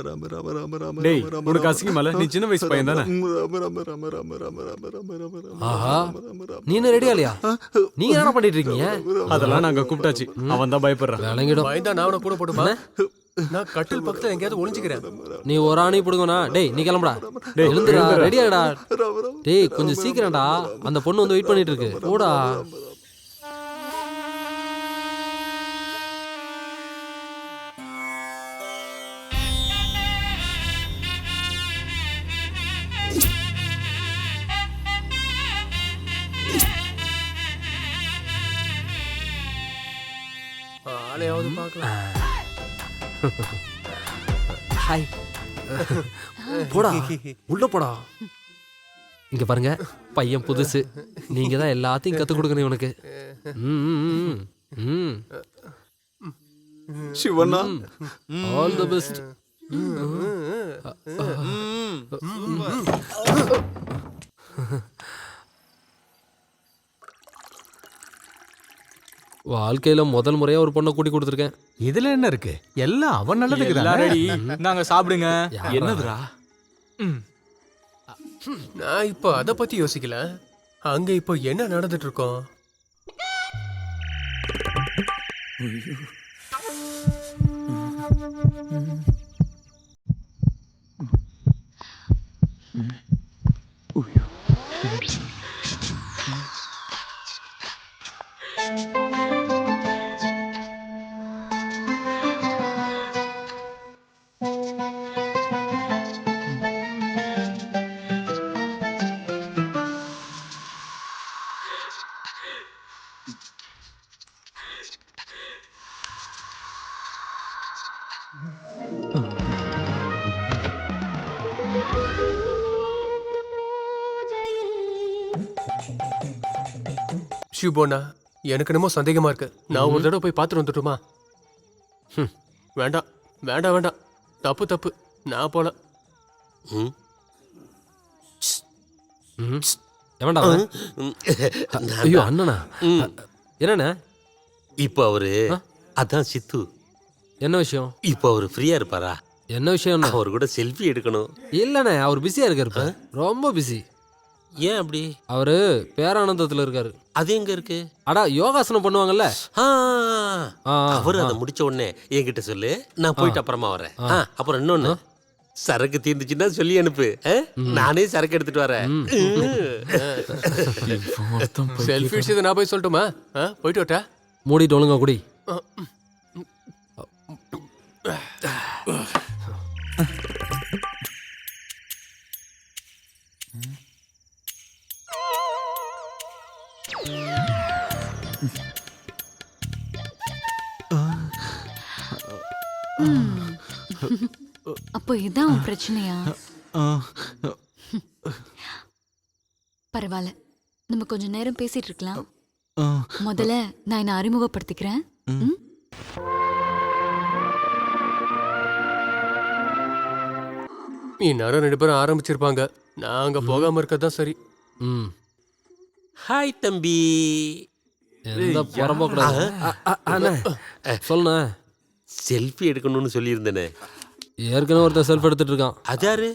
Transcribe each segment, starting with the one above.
ராம ராம ராம ராம டேய் ராம ராம உனக்கு ராம அசிங்கமால? நீ சின்ன வயசு பையன் தானே? ராம ராம ராம ராம ராம ராம ராம ராம ராம ஆஹா ராம ராம நீ என்ன ரெடியா இல்லையா? நீங்க என்ன பண்ணிட்டு இருக்கீங்க? அதெல்லாம் நாங்க கூப்பிட்டாச்சு. அவன் தான் பயப்படுறான். விளங்கிடும். பயந்தா நான் அவனை கூட போட்டுமா? நான் கட்டில் பக்கத்துல எங்கேயாவது ஒளிஞ்சுக்கிறேன். நீ ஒரு ஆணி புடுங்கண்ணா. டேய் நீ கிளம்புடா. எழுந்துடா, ரெடியாடா. டேய் கொஞ்சம் சீக்கிரம்டா, அந்த பொண்ணு வந்து வெயிட் பண்ணிட்டு இருக்கு. போடா. ஆளையாவது பார்க்கலாம். ஹாய். போடா, உள்ள போடா. இங்க பாருங்க, பையன் புதுசு. நீங்க தான் எல்லாத்தையும் கத்து கொடுக்கணும் இவனுக்கு. Shivanna all the best. வாழ்க்கையில முதல் முறையா ஒரு பொண்ணை கூட்டி கொடுத்துருக்கேன். இதுல என்ன இருக்கு? எல்லாம் அவன் நல்லதுக்கு எல்லாம் தானே. ரெடி. நாங்க சாப்பிடுங்க. என்னதுடா? நான் இப்போ அத பத்தி யோசிக்கல. அங்க இப்போ என்ன நடந்துட்டு இருக்கோம்? ஷிபோனா, எனக்கு என்னமோ சந்தேகமா இருக்கு. நான் ஒரு தடவை போய் பார்த்துட்டு வந்துட்டுமா? வேண்டாம் வேண்டாம் வேண்டாம், தப்பு தப்பு, நான் போல. எவன்டா அவன்? ஐயோ அண்ணனா. என்னண்ணே? இப்போ அவரு அதான் சித்து. என்ன விஷயம்? இப்போ அவரு ஃப்ரீயா இருப்பாரா? என்ன விஷயம்? அவர் கூட செல்ஃபி எடுக்கணும். இல்லண்ணே, அவர் பிஸியா இருக்காரு. ரொம்ப பிஸி. ஏன் அப்படி? அவரு பேரானந்தத்துல இருக்காரு. அது எங்க இருக்கு? அடா யோகாசனம் பண்ணுவாங்கல்ல. அவரு அதை முடிச்ச உடனே என்கிட்ட சொல்லு, நான் போயிட்டு அப்புறமா வரேன். அப்புறம் இன்னொன்னு, சரக்கு தீர்ந்துச்சுன்னா சொல்லி அனுப்பு, நானே சரக்கு எடுத்துட்டு வரேன். செல்ஃபி இதை நான் போய் சொல்லட்டுமா? போயிட்டு வரட்டா? மூடிட்டு ஒழுங்கா குடி. அப்போ இதான் உன் பிரச்சனையா? பரவாயில்ல, நம்ம கொஞ்ச நேரம் பேசிட்டு இருக்கலாம். முதல்ல நான் என்ன அறிமுகப்படுத்திக்கிறேன். இந்நேரம் 2 பேரும் ஆரம்பிச்சிருப்பாங்க. நான் அங்க போகாம இருக்கதான் சரி. ஹாய் தம்பி. எந்த புறம்போக்கூடாது. சொல்லுண்ணே. செல்ஃபி எடுக்கணும்னு சொல்லியிருந்தேனே. ஏற்கனவே ஒருத்தர் செல்ஃப் எடுத்துட்டு இருக்கான். அதாரு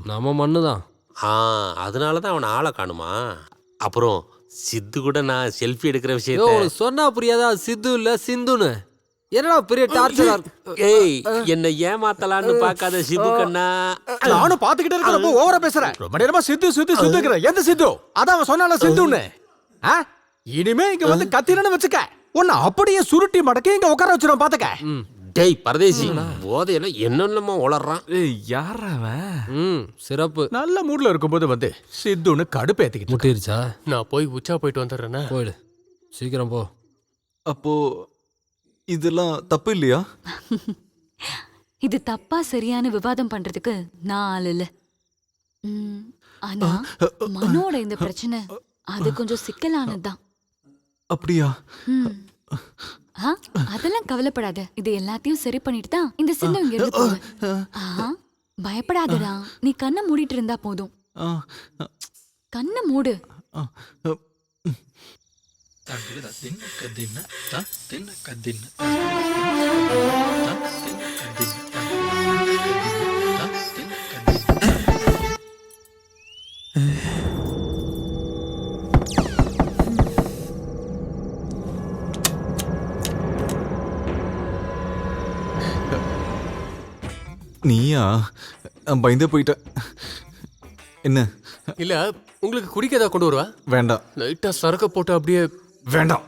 நம்ம மண்ணுதான். அதனாலதான் அவனை ஆளை காணுமா? அப்புறம் சித்து கூட நான் செல்ஃபி எடுக்கிற ஐயோ, விஷயத்த உனக்கு சொன்னா புரியாதா? சித்து இல்ல சிந்துன்னு. என்னடா பெரிய டார்ச்சர். ஏய், என்ன ஏமாத்தலான்னு பார்க்காத சிபு கண்ணா. நானும் பாத்துக்கிட்டே இருக்கிறப்போ ஓவரா பேசுறேன். ரொம்ப நேரமா சித்து சித்து சித்துக்கிற. எந்த சித்து? அதான் அவன் சொன்னால சித்துன்னு. இனிமே இங்க வந்து கத்திரன்னு வச்சுக்க, உன்னை அப்படியே சுருட்டி மடக்கி இங்க உட்கார வச்சிரும் பாத்துக்க. டேய் பரதேசி, போதையில என்னென்னமோ உளறான். யாரா அவன்? சிறப்பு. நல்ல மூட்ல இருக்கும்போது வந்து சித்துன்னு கடுப்பு ஏத்திக்கிட்டு. முட்டிருச்சா? நான் போய் உச்சா போயிட்டு வந்துடுறேன்னா? போயிடு, சீக்கிரம் போ. அப்போ இதெல்லாம் தப்பு இல்லையா? இது தப்பா சரியான விவாதம் பண்றதுக்கு நான் ஆள் இல்ல. ஆனா மனோட இந்த பிரச்சனை அது கொஞ்சம் சிக்கலானதுதான். அப்படியா? அதெல்லாம் கவலைப்படாத, இது எல்லாத்தையும் சரி பண்ணிட்டு தான் இந்த சின்னம் இங்க இருந்து போவேன். பயப்படாதடா, நீ கண்ணை மூடிட்டு இருந்தா போதும். கண்ணை மூடு. நீயா? நான் பயந்தே போயிட்டேன். என்ன? இல்ல உங்களுக்கு குடிக்க ஏதாவது கொண்டு வருவா? வேண்டாம் லைட்டா சரக்க போட்டு அப்படியே. வேண்டாம்.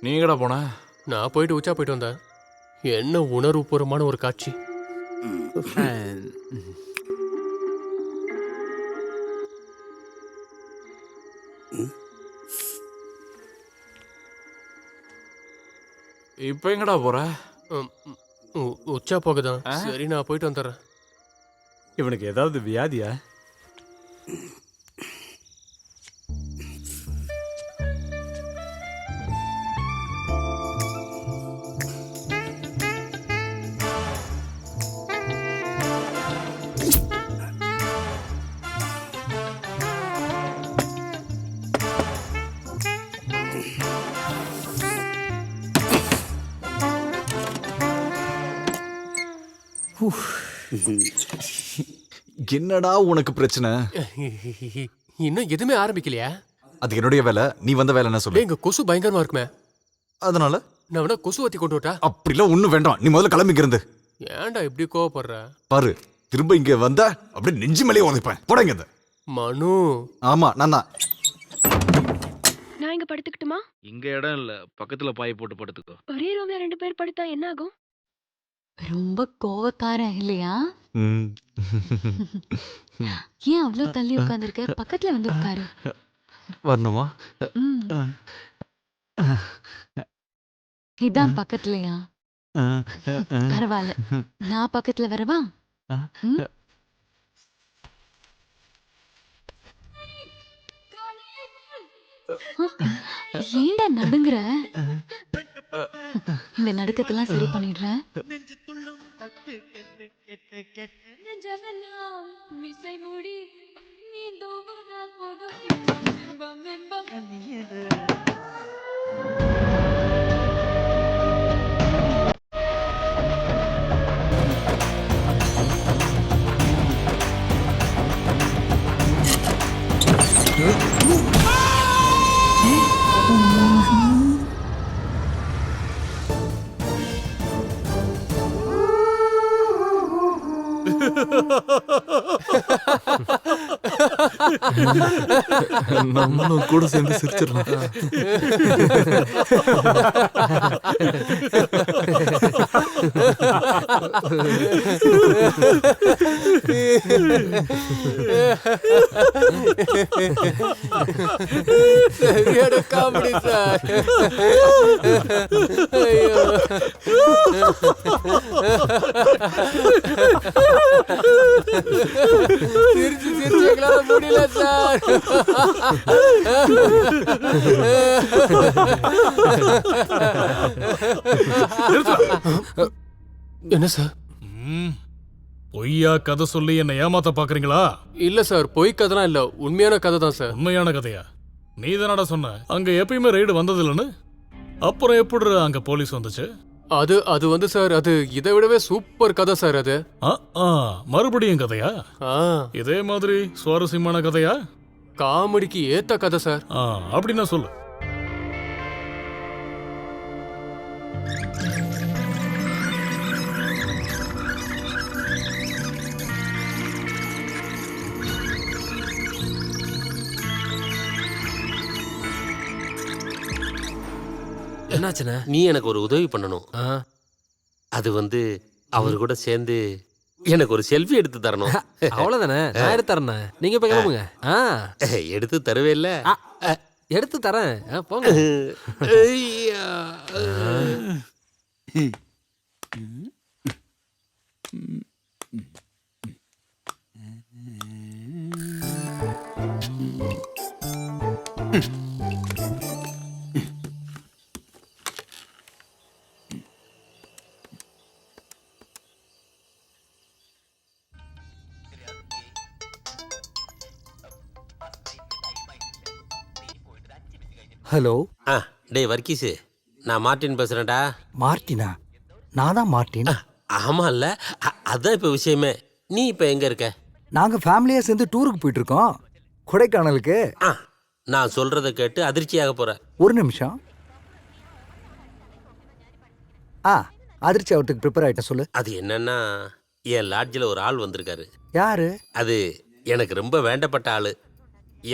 நீங்கடா போன? நான் போயிட்டு உச்சா போயிட்டு வந்தேன். என்ன உணர்வுபூர்வமான ஒரு காட்சி. இப்ப எங்கடா போற? உச்சா போகுதான். சரி நான் போயிட்டு வந்துடுறேன். இவனுக்கு ஏதாவது வியாதியா? என்னடா உனக்கு பிரச்சனை? இன்னும் எதுவுமே ஆரம்பிக்கலையா? அது என்னுடைய வேலை. நீ வந்த வேலை என்ன சொல்லு? இங்க கொசு பயங்கரமா இருக்குமே. அதனால நான் வேணா கொசு வத்தி கொண்டு விட்டா? அப்படிலாம் ஒண்ணும் வேண்டாம். நீ முதல்ல கிளம்பிக்க இருந்து. ஏன்டா இப்படி கோவப்படுற? பாரு, திரும்ப இங்க வந்த அப்படியே நெஞ்சு மேலேயே உதைப்பேன். போட இங்க இருந்து. மனு. ஆமா, நான் தான். நான் இங்க படுத்துக்கிட்டுமா? இங்க இடம் இல்ல, பக்கத்துல பாய் போட்டு படுத்துக்கோ. ஒரே ரூம்ல 2 பேர் படுத்தா என்ன ஆகும்? ரொம்ப கோவக்காரன் இல்லையா? ம். ஏன் அவ்வளோ தள்ளி உட்காந்துருக்க? பக்கத்துல வந்து உட்காரு. வரணுமா? ம். இதான் பக்கத்துலயா? பரவாயில்ல, நான் பக்கத்துல வரவா? ம்? ஏன்டா நடுங்குற? இந்த நடுக்கத்தெல்லாம் சரி பண்ணிடுறேன். நம்மளும் கூட சேர்ந்து சிரிச்சிடலாம். சரியான காமெடி சார். ஐயோ. சிரிச்சு சிரிச்சு எங்களால முடியல சார். என்ன சார்? பொய்யா கதை சொல்லி என்ன ஏமாத்த பாக்குறீங்களா? இல்ல சார், பொய் கதைலாம் இல்ல, உண்மையான கதை தான் சார். உண்மையான கதையா? நீ தானடா சொன்ன அங்க எப்பயுமே ரைடு வந்தது இல்லைன்னு. அப்புறம் எப்படி அங்க போலீஸ் வந்துச்சு? அது வந்து சார், அது இதை விடவே சூப்பர் கதை சார். அது மறுபடியும் கதையா? இதே மாதிரி சுவாரஸ்யமான கதையா? காமெடிக்கு ஏத்த கதை சார். அப்படின்னா சொல்லு. என்னாச்சுண்ணே? நீ எனக்கு ஒரு உதவி பண்ணணும். அது வந்து அவர் கூட சேர்ந்து எனக்கு ஒரு செல்ஃபி எடுத்து தரணும். அவ்வளவுதானே, நான் எடுத்து தரேண்ணே. நீங்க இப்ப கிளம்புங்க. எடுத்து தருவே இல்ல? எடுத்து தரேன், போங்க. ஐயா. ஹலோ. டேய் வர்க்கீஸு, நான் மார்ட்டின் பேசுறேன்டா. மார்ட்டினா? நான் தான் மார்ட்டின். ஆமா இல்ல, அதான் இப்ப விஷயமே. நீ இப்ப எங்க இருக்க? நாங்க ஃபேமிலியா சேர்ந்து டூருக்கு போயிட்டு இருக்கோம், கொடைக்கானலுக்கு. நான் சொல்றத கேட்டு அதிர்ச்சியாக போற. ஒரு நிமிஷம். அதிர்ச்சி ஆகிறதுக்கு ப்ரிப்பேர் ஆயிட்ட சொல்லு. அது என்னன்னா என் லாட்ஜில் ஒரு ஆள் வந்திருக்காரு. யாரு? அது எனக்கு ரொம்ப வேண்டப்பட்ட ஆளு.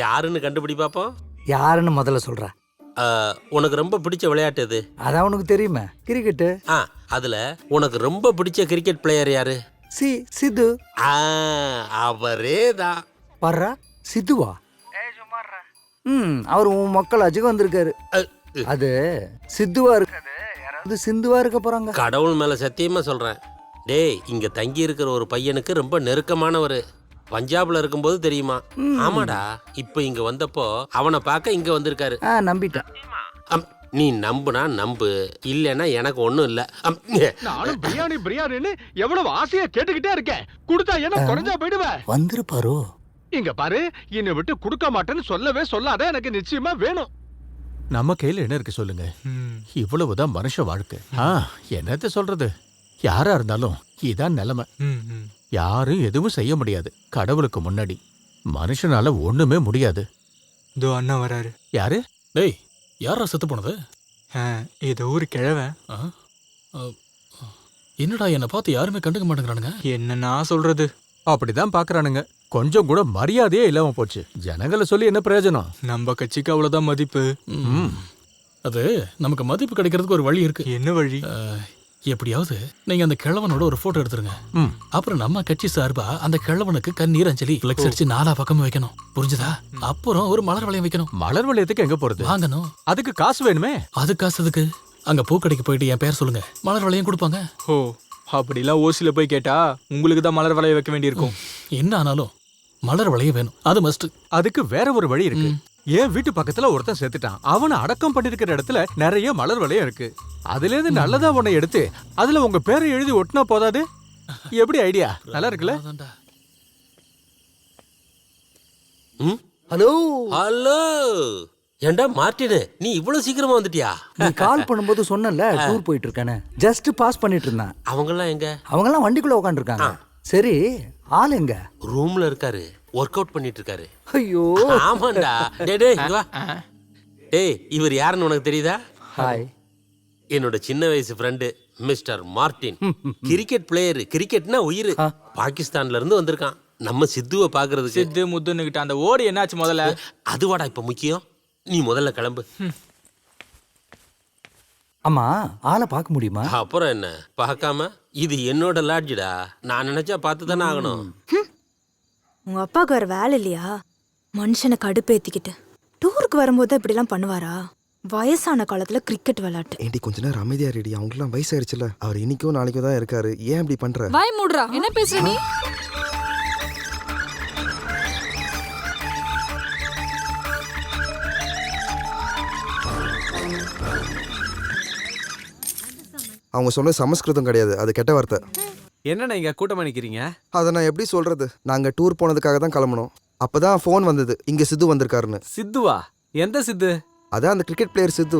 யாருன்னு கண்டுபிடி பார்ப்போம். யாருன்னு முதல்ல சொல்ற. உனக்கு ரொம்ப பிடிச்ச விளையாட்டு எது? அதான் உனக்கு தெரியுமே, கிரிக்கெட்டு. அதுல உனக்கு ரொம்ப பிடிச்ச கிரிக்கெட் பிளேயர் யாரு? சித்து. அவரே தான். வர்றா சித்துவா? அவர் உன் மக்களாச்சுக்கு வந்திருக்காரு. அது சித்துவா இருக்காது, யாராவது சிந்துவா இருக்க போறாங்க. கடவுள் மேல சத்தியமா சொல்றேன். டேய், இங்க தங்கி இருக்கிற ஒரு பையனுக்கு ரொம்ப நெருக்கமானவர். பஞ்சாப்ல இருக்கும்போது தெரியுமா? ஆமாடா, இப்ப இங்க வந்தப்போ அவனை பார்க்க இங்க வந்திருக்காரு. நம்பிட்டேன். நீ நம்புனா நம்பு, இல்லன்னா எனக்கு ஒண்ணும் இல்ல. நானும் பிரியாணி பிரியாணின்னு எவ்வளவு ஆசையா கேட்டுக்கிட்டே இருக்கேன். குடுத்தா என்ன குறைஞ்சா போயிடுவேன். வந்திருப்பாரோ? இங்க பாரு, என்னை விட்டு கொடுக்க மாட்டேன்னு சொல்லவே சொல்லாத, எனக்கு நிச்சயமா வேணும். நம்ம கையில என்ன இருக்கு சொல்லுங்க? இவ்வளவுதான் மனுஷ வாழ்க்கை. என்னத்த சொல்றது? யாரா இருந்தாலும் இதான் நிலைமை. யாரும் எதுவும் செய்ய முடியாது கடவுளுக்கு முன்னாடி. மனுஷனால ஒண்ணுமே முடியாது. இதோ அண்ணா வராரு. யாரு? டேய், யாரா செத்து போனது? ஏதோ ஒரு கிழவன். என்னடா, என்னை பார்த்து யாருமே கண்டுக்க மாட்டேங்கிறானுங்க. என்ன நான் சொல்றது? அப்படிதான் பாக்குறானுங்க. கொஞ்சம் கூட மரியாதையே இல்லாம போச்சு. ஜனங்களை சொல்லி என்ன பிரயோஜனம்? நம்ம கட்சிக்கு அவ்வளவுதான் மதிப்பு. அது நமக்கு மதிப்பு கிடைக்கிறதுக்கு ஒரு வழி இருக்கு. என்ன வழி? எப்படியாவது நீங்க அந்த கிழவனோட ஒரு போட்டோ எடுத்துருங்க. அப்புறம் நம்ம கட்சி சார்பா அந்த கிழவனுக்கு கண்ணீர் அஞ்சலி பிளெக்ஸ் அடிச்சு 4 பக்கமும் வைக்கணும். புரிஞ்சுதா? அப்புறம் ஒரு மலர் வளையம் வைக்கணும். மலர் வளையத்துக்கு எங்க போறது? வாங்கணும். அதுக்கு காசு வேணுமே. அது காசு அதுக்கு. அங்க பூக்கடைக்கு போயிட்டு என் பேர் சொல்லுங்க, மலர் வளையம் கொடுப்பாங்க. ஓ, அப்படிலாம் ஓசில போய் கேட்டா உங்களுக்கு தான் மலர் வளையம் வைக்க வேண்டியிருக்கும். என்ன ஆனாலும் மலர் வளையம் வேணும், அது மஸ்ட். அதுக்கு வேற ஒரு வழி இருக்கு. என் வீட்டு பக்கத்துல ஒருத்தன் செத்துட்டான். அவனை அடக்கம் பண்ணிருக்கிற இடத்துல நிறைய மலர் வளையம் இருக்கு. அதுல இருந்து நல்லதா ஒண்ணை எடுத்து அதுல உங்க பேரை எழுதி ஒட்டினா போதாது? எப்படி ஐடியா? நல்லா இருக்குல்ல? ஹலோ ஹலோ, ஏண்டா மார்ட்டினு, நீ இவ்வளவு சீக்கிரமா வந்துட்டியா? நீ கால் பண்ணும்போது சொன்னல டூர் போயிட்டு இருக்கானே, ஜஸ்ட் பாஸ் பண்ணிட்டு இருந்தான். அவங்கெல்லாம் எங்க? அவங்கெல்லாம் வண்டிக்குள்ள உட்காந்து இருக்காங்க. சரி, ஆள் எங்க? ரூம்ல இருக்காரு, ஒர்க் அவுட் பண்ணிட்டு இருக்காரு. ஐயோ, ஆமாண்டா. டேய் இங்க வா. டேய், இவர் யாருன்னு உனக்கு தெரியுதா? ஹாய், என்னோட சின்ன வயசு friend mister Martin. Cricket player. கிரிக்கெட்னா உயிர். பாகிஸ்தான்ல இருந்து வந்திருக்கான் நம்ம சித்துவை பாக்குறதுக்கு. சித்து முத்துன்னுகிட்ட அந்த ஓடு என்னாச்சு முதல்ல? அதுவாடா இப்ப முக்கியம். நீ முதல்ல கிளம்பு. அம்மா, ஆளை பார்க்க முடியுமா? அப்புறம் என்ன, பார்க்காம? இது என்னோட லாட்ஜிடா, நான் நினைச்சா பார்த்து தானே ஆகணும். உங்க அப்பாவுக்கு வேற வேலை இல்லையா? மனுஷனை கடுப்பேத்திக்கிட்டு டூருக்கு வரும்போது இப்படிலாம் பண்ணுவாரா? வயசான காலத்துல கிரிக்கெட் விளையாட்டு. ஏண்டி கொஞ்ச நேரம் அமைதியா ரெடி. அவங்களுக்குலாம் வயசாயிருச்சுல. அவர் இன்னைக்கும் நாளைக்கும் தான் இருக்காரு. ஏன் இப்படி பண்ற? வாய் மூடுறா. என்ன பேசுற நீ? அவங்க சொன்ன சமஸ்கிருதம் கிடையாது, அது கெட்ட வார்த்தை. என்ன நீங்க கூட்டம் பண்ணிக்கிறீங்க? அதை நான் எப்படி சொல்றது? நாங்க டூர் போனதுக்காக தான் கிளம்பணும். அப்பதான் ஃபோன் வந்தது, இங்க சித்து வந்திருக்காருன்னு. சித்துவா? எந்த சித்து? அதான் அந்த கிரிக்கெட் பிளேயர் சித்து.